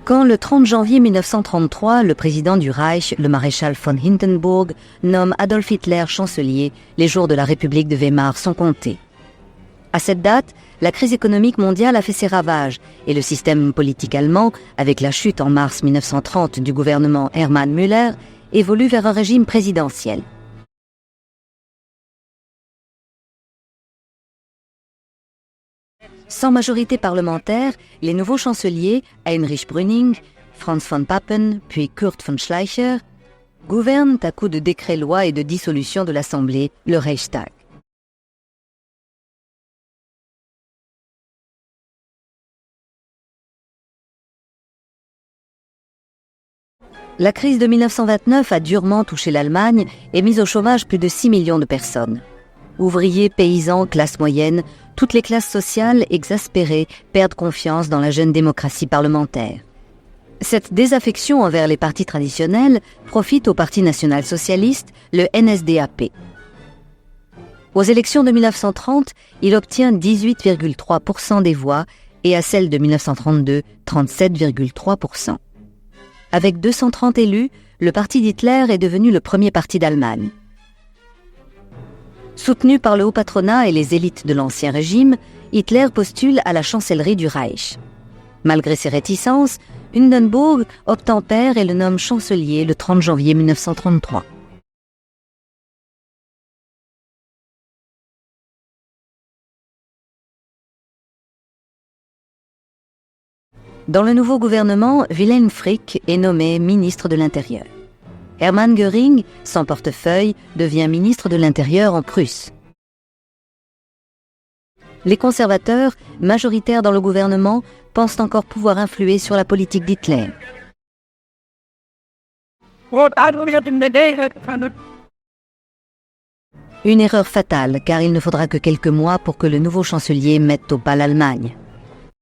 Quand le 30 janvier 1933, le président du Reich, le maréchal von Hindenburg, nomme Adolf Hitler chancelier, les jours de la République de Weimar sont comptés. À cette date, la crise économique mondiale a fait ses ravages et le système politique allemand, avec la chute en mars 1930 du gouvernement Hermann Müller, évolue vers un régime présidentiel. Sans majorité parlementaire, les nouveaux chanceliers, Heinrich Brüning, Franz von Papen, puis Kurt von Schleicher, gouvernent à coups de décrets-lois et de dissolution de l'Assemblée, le Reichstag. La crise de 1929 a durement touché l'Allemagne et mis au chômage plus de 6 millions de personnes. Ouvriers, paysans, classe moyenne, toutes les classes sociales exaspérées perdent confiance dans la jeune démocratie parlementaire. Cette désaffection envers les partis traditionnels profite au Parti national-socialiste, le NSDAP. Aux élections de 1930, il obtient 18,3% des voix et à celles de 1932, 37,3%. Avec 230 élus, le parti d'Hitler est devenu le premier parti d'Allemagne. Soutenu par le haut patronat et les élites de l'Ancien Régime, Hitler postule à la chancellerie du Reich. Malgré ses réticences, Hindenburg obtempère et le nomme chancelier le 30 janvier 1933. Dans le nouveau gouvernement, Wilhelm Frick est nommé ministre de l'Intérieur. Hermann Göring, sans portefeuille, devient ministre de l'Intérieur en Prusse. Les conservateurs, majoritaires dans le gouvernement, pensent encore pouvoir influer sur la politique d'Hitler. Une erreur fatale, car il ne faudra que quelques mois pour que le nouveau chancelier mette au pas l'Allemagne.